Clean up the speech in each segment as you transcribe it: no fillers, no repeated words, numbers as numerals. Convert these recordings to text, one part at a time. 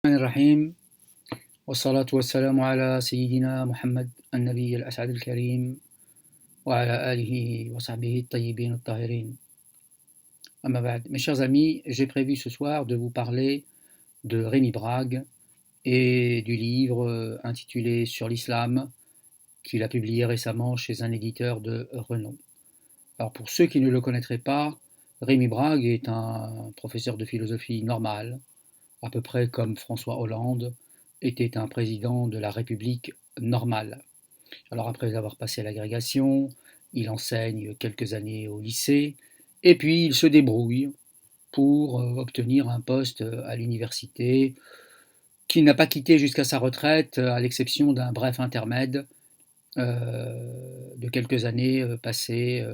الرحيم والصلاة والسلام على سيدنا محمد النبي الأسعد الكريم وعلى آله وصحبه الطيبين الطاهرين. Amma ba'd. Mes chers amis, j'ai prévu ce soir de vous parler de Rémi Brague et du livre intitulé Sur l'islam qu'il a publié récemment chez un éditeur de renom. Alors pour ceux qui ne le connaîtraient pas, Rémi Brague est un professeur de philosophie normale, à peu près comme François Hollande était un président de la République normale. Alors après avoir passé l'agrégation, il enseigne quelques années au lycée, et puis il se débrouille pour obtenir un poste à l'université qu'il n'a pas quitté jusqu'à sa retraite, à l'exception d'un bref intermède de quelques années passées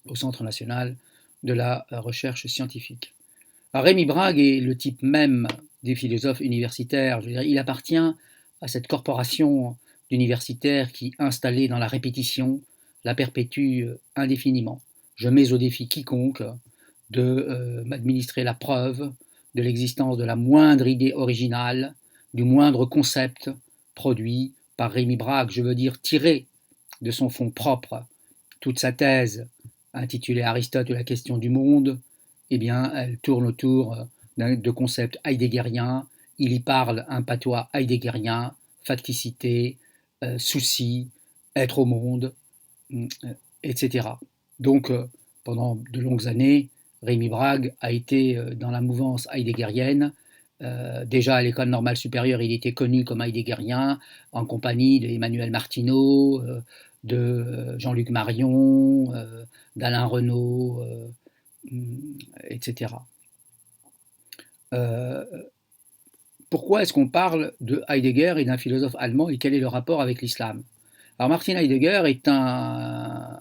au Centre national de la recherche scientifique. Alors Rémi Brague est le type même des philosophes universitaires. Je veux dire, il appartient à cette corporation d'universitaires qui, installée dans la répétition, la perpétue indéfiniment. Je mets au défi quiconque de m'administrer la preuve de l'existence de la moindre idée originale, du moindre concept produit par Rémi Brague, je veux dire tiré de son fond propre. Toute sa thèse, intitulée Aristote ou la question du monde, eh bien, elle tourne autour de concepts heideggeriens. Il y parle un patois heideggerien, facticité, souci, être au monde, etc. Donc, pendant de longues années, Rémi Brague a été dans la mouvance heideggerienne. Déjà à l'école normale supérieure, il était connu comme heideggerien, en compagnie d'Emmanuel Martineau, de Jean-Luc Marion, d'Alain Renaud, etc. Pourquoi est-ce qu'on parle de Heidegger et d'un philosophe allemand et quel est le rapport avec l'islam? Alors Martin Heidegger est un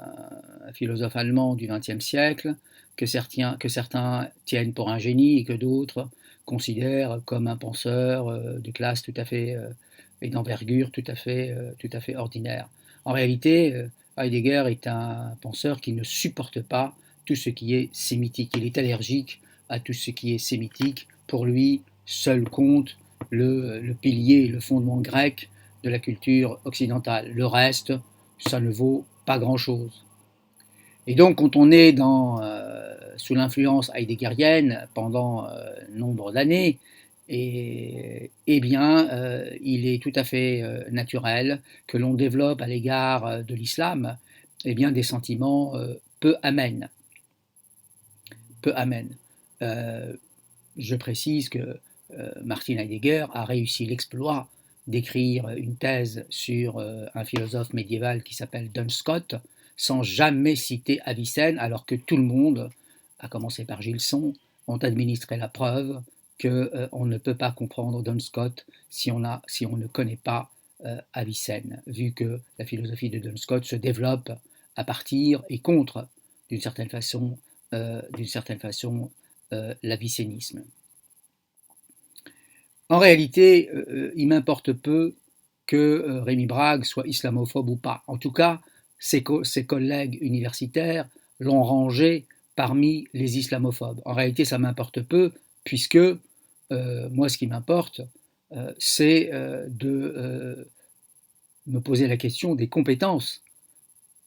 philosophe allemand du XXe siècle que certains tiennent pour un génie et que d'autres considèrent comme un penseur de classe tout à fait et d'envergure tout à fait ordinaire. En réalité, Heidegger est un penseur qui ne supporte pas tout ce qui est sémitique. Il est allergique à tout ce qui est sémitique. Pour lui, seul compte le pilier, le fondement grec de la culture occidentale. Le reste, ça ne vaut pas grand-chose. Et donc, quand on est sous l'influence heideggerienne pendant nombre d'années, eh bien, il est tout à fait naturel que l'on développe à l'égard de l'islam eh bien, des sentiments peu amènes. Je précise que Martin Heidegger a réussi l'exploit d'écrire une thèse sur un philosophe médiéval qui s'appelle Duns Scott, sans jamais citer Avicenne, alors que tout le monde, à commencer par Gilson, ont administré la preuve qu'on ne peut pas comprendre Duns Scott si on ne connaît pas Avicenne, vu que la philosophie de Duns Scott se développe à partir et contre, d'une certaine façon, l'avicénisme. En réalité, il m'importe peu que Rémi Brague soit islamophobe ou pas. En tout cas, ses collègues universitaires l'ont rangé parmi les islamophobes. En réalité, ça m'importe peu, puisque moi, ce qui m'importe, c'est de me poser la question des compétences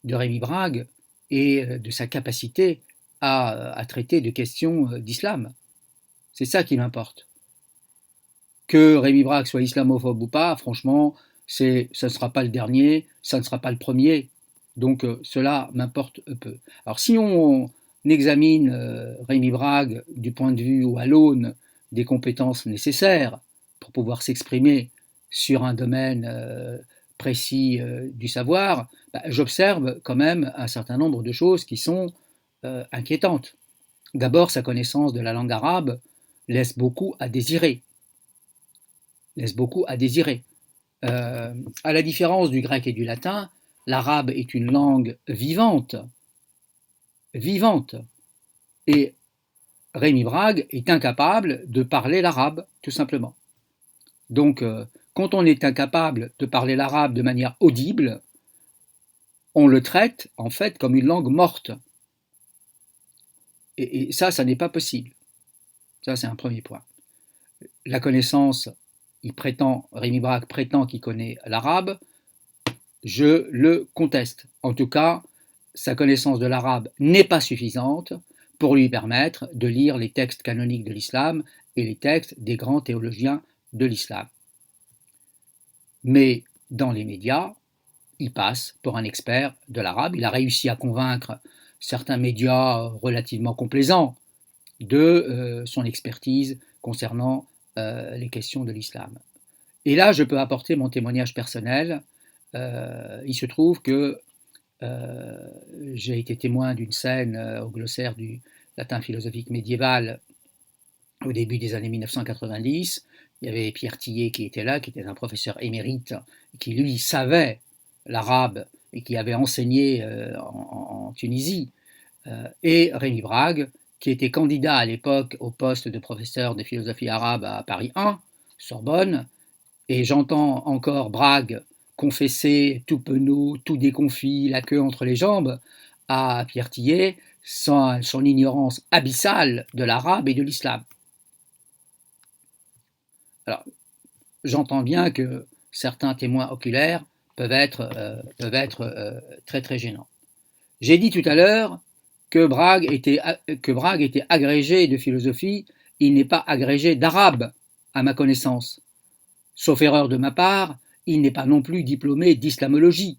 de Rémi Brague et de sa capacité à traiter de questions d'islam. C'est ça qui m'importe. Que Rémi Brague soit islamophobe ou pas, franchement, ça ne sera pas le dernier, ça ne sera pas le premier. Donc cela m'importe peu. Alors si on examine Rémi Brague du point de vue ou à l'aune des compétences nécessaires pour pouvoir s'exprimer sur un domaine précis du savoir, j'observe quand même un certain nombre de choses qui sont inquiétantes. D'abord, sa connaissance de la langue arabe laisse beaucoup à désirer. À la différence du grec et du latin, l'arabe est une langue vivante, et Rémi Brague est incapable de parler l'arabe, tout simplement. Donc, quand on est incapable de parler l'arabe de manière audible, on le traite en fait comme une langue morte. Et ça n'est pas possible. Ça, c'est un premier point. la connaissance, Rémi Brague prétend qu'il connaît l'arabe, je le conteste. En tout cas, sa connaissance de l'arabe n'est pas suffisante pour lui permettre de lire les textes canoniques de l'islam et les textes des grands théologiens de l'islam. Mais dans les médias, il passe pour un expert de l'arabe. Il a réussi à convaincre certains médias relativement complaisants de son expertise concernant les questions de l'islam. Et là, je peux apporter mon témoignage personnel. Il se trouve que j'ai été témoin d'une scène au glossaire du latin philosophique médiéval au début des années 1990. Il y avait Pierre Tillet qui était là, qui était un professeur émérite, qui lui savait l'arabe et qui avait enseigné en Tunisie, et Rémi Brague, qui était candidat à l'époque au poste de professeur de philosophie arabe à Paris 1, Sorbonne, et j'entends encore Brague confesser tout penaud, tout déconfit, la queue entre les jambes, à Pierre Tillet, son ignorance abyssale de l'arabe et de l'islam. Alors, j'entends bien que certains témoins oculaires peuvent être très très gênants. J'ai dit tout à l'heure que Brague était agrégé de philosophie, il n'est pas agrégé d'arabe, à ma connaissance. Sauf erreur de ma part, il n'est pas non plus diplômé d'islamologie.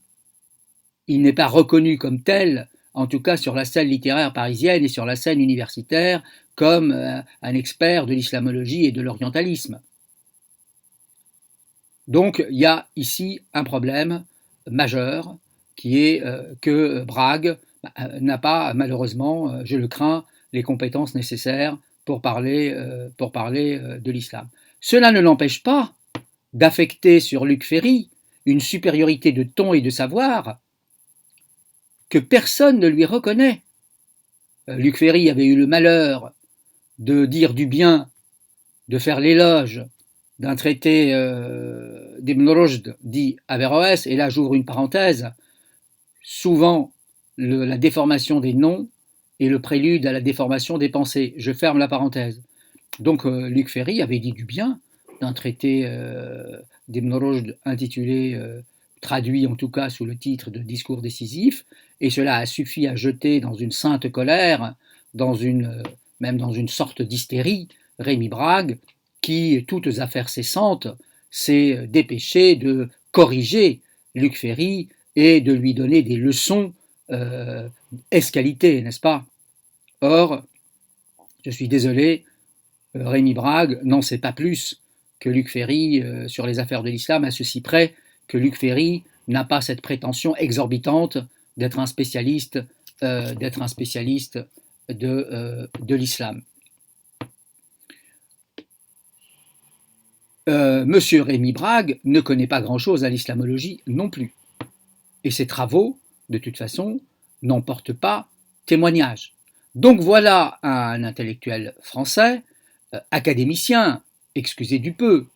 Il n'est pas reconnu comme tel, en tout cas sur la scène littéraire parisienne et sur la scène universitaire, comme un expert de l'islamologie et de l'orientalisme. Donc il y a ici un problème majeur qui est que Brague n'a pas, malheureusement, je le crains, les compétences nécessaires pour parler de l'islam. Cela ne l'empêche pas d'affecter sur Luc Ferry une supériorité de ton et de savoir que personne ne lui reconnaît. Luc Ferry avait eu le malheur de dire du bien, de faire l'éloge d'un traité d'Ibn Rushd dit Averroès, et là j'ouvre une parenthèse, souvent la déformation des noms est le prélude à la déformation des pensées. Je ferme la parenthèse. Donc Luc Ferry avait dit du bien d'un traité d'Ibn Rushd intitulé, traduit en tout cas sous le titre de Discours décisif, et cela a suffi à jeter dans une sainte colère, même dans une sorte d'hystérie, Rémi Brague, qui, toutes affaires cessantes, s'est dépêché de corriger Luc Ferry et de lui donner des leçons escalitées, n'est-ce pas? Or, je suis désolé, Rémi Brague n'en sait pas plus que Luc Ferry sur les affaires de l'islam, à ceci près que Luc Ferry n'a pas cette prétention exorbitante d'être un spécialiste de l'islam. Monsieur Rémi Brague ne connaît pas grand-chose à l'islamologie non plus. Et ses travaux, de toute façon, n'en portent pas témoignage. Donc voilà un intellectuel français, académicien, excusez du peu,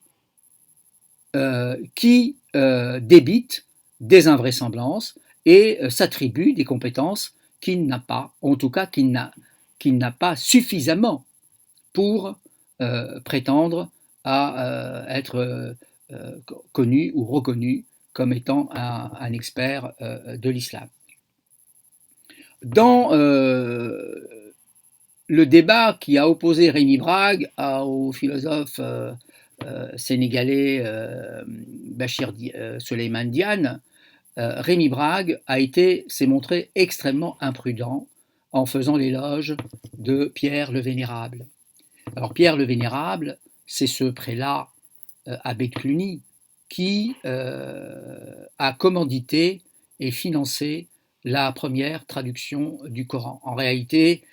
qui débite des invraisemblances et s'attribue des compétences qu'il n'a pas, en tout cas qu'il n'a pas suffisamment pour prétendre à être connu ou reconnu comme étant un expert de l'islam. Dans le débat qui a opposé Rémi Brague au philosophe sénégalais Bachir Souleymane Diane, Rémi Brague s'est montré extrêmement imprudent en faisant l'éloge de Pierre le Vénérable. Alors Pierre le Vénérable, c'est ce prélat abbé de Cluny qui a commandité et financé la première traduction du Coran. En réalité,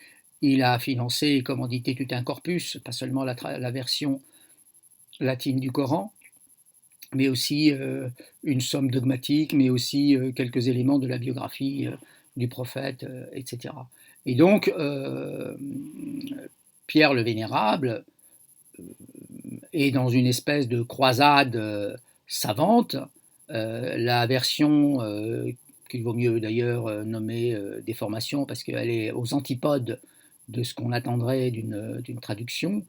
il a financé et commandité tout un corpus, pas seulement la version latine du Coran, mais aussi une somme dogmatique, mais aussi quelques éléments de la biographie du prophète, etc. Et donc, Pierre le Vénérable est dans une espèce de croisade savante. La version qu'il vaut mieux d'ailleurs nommer déformation parce qu'elle est aux antipodes de ce qu'on attendrait d'une traduction,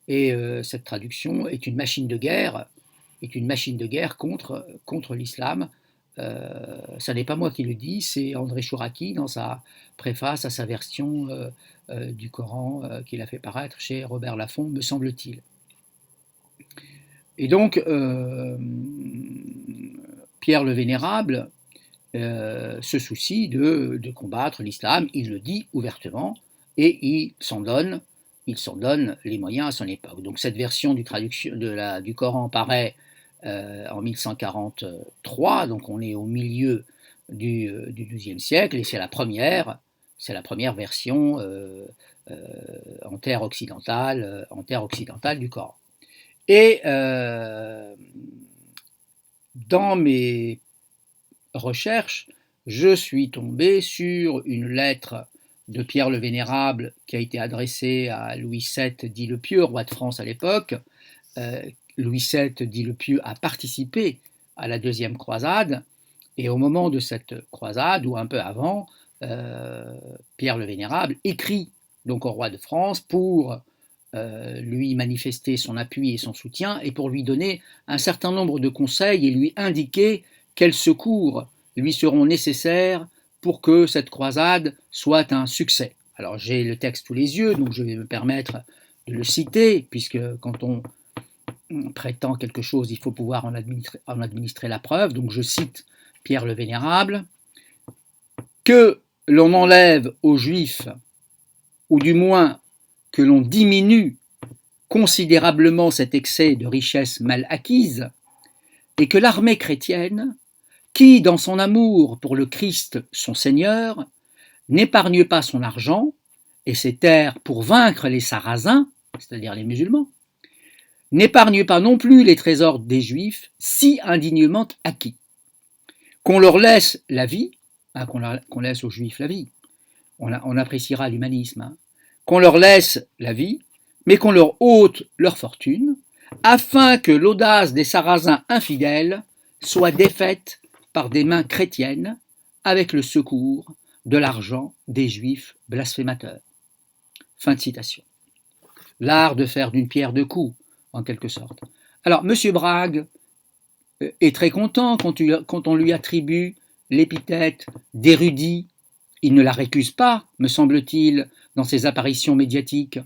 Et cette traduction est une machine de guerre, contre l'islam. Ça n'est pas moi qui le dis, c'est André Chouraki dans sa préface à sa version du Coran qu'il a fait paraître chez Robert Laffont, me semble-t-il. Et donc, Pierre le Vénérable se soucie de combattre l'islam, il le dit ouvertement, et il s'en donne les moyens à son époque. Donc cette version du Coran paraît en 1143, donc on est au milieu du XIIe siècle, et c'est la première version en terre occidentale du Coran. Et dans mes recherches, je suis tombé sur une lettre de Pierre le Vénérable qui a été adressée à Louis VII dit le Pieux, roi de France à l'époque. Louis VII dit le Pieux a participé à la deuxième croisade, et au moment de cette croisade, ou un peu avant, Pierre le Vénérable écrit donc au roi de France pour lui manifester son appui et son soutien, et pour lui donner un certain nombre de conseils et lui indiquer quels secours lui seront nécessaires pour que cette croisade soit un succès. Alors j'ai le texte sous les yeux, donc je vais me permettre de le citer, puisque quand on prétend quelque chose, il faut pouvoir en administrer la preuve. Donc je cite Pierre le Vénérable: que l'on enlève aux Juifs, ou du moins que l'on diminue considérablement cet excès de richesse mal acquise, et que l'armée chrétienne, qui, dans son amour pour le Christ son Seigneur, n'épargne pas son argent et ses terres pour vaincre les Sarrasins, c'est-à-dire les musulmans, n'épargne pas non plus les trésors des Juifs si indignement acquis. Qu'on leur laisse la vie, qu'on laisse aux Juifs la vie, on appréciera l'humanisme, qu'on leur laisse la vie, mais qu'on leur ôte leur fortune, afin que l'audace des Sarrasins infidèles soit défaite par des mains chrétiennes avec le secours de l'argent des Juifs blasphémateurs. Fin de citation. L'art de faire d'une pierre deux coups, en quelque sorte. Alors, M. Brague est très content quand on lui attribue l'épithète d'érudit. Il ne la récuse pas, me semble-t-il, dans ses apparitions médiatiques.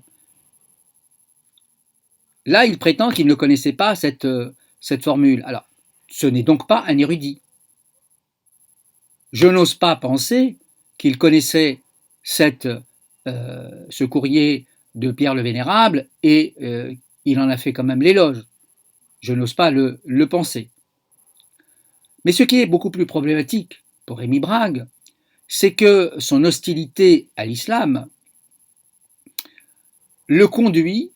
Là, il prétend qu'il ne connaissait pas cette formule. Alors, ce n'est donc pas un érudit. Je n'ose pas penser qu'il connaissait ce courrier de Pierre le Vénérable, et il en a fait quand même l'éloge. Je n'ose pas le penser. Mais ce qui est beaucoup plus problématique pour Rémi Brague, c'est que son hostilité à l'islam le conduit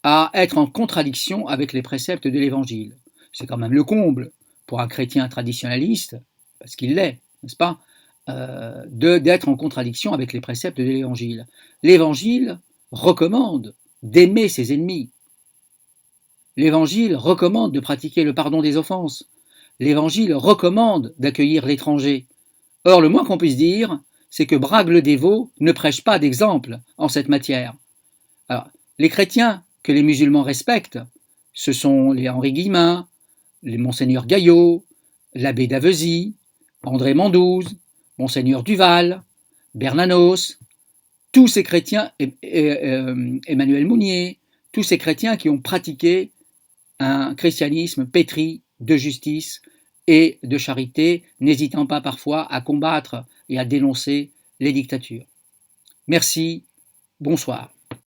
à être en contradiction avec les préceptes de l'Évangile. C'est quand même le pour un chrétien traditionnaliste, parce qu'il l'est, n'est-ce pas, d'être en contradiction avec les préceptes de l'Évangile. L'Évangile recommande d'aimer ses ennemis. L'Évangile recommande de pratiquer le pardon des offenses. L'Évangile recommande d'accueillir l'étranger. Or, le moins qu'on puisse dire, c'est que Brague le Dévot ne prêche pas d'exemple en cette matière. Alors, les chrétiens que les musulmans respectent, ce sont les Henri Guillemin, les Monseigneur Gaillot, l'abbé d'Avezy, André Mandouze, Monseigneur Duval, Bernanos, tous ces chrétiens, Emmanuel Mounier, tous ces chrétiens qui ont pratiqué un christianisme pétri de justice et de charité, n'hésitant pas parfois à combattre et à dénoncer les dictatures. Merci, bonsoir.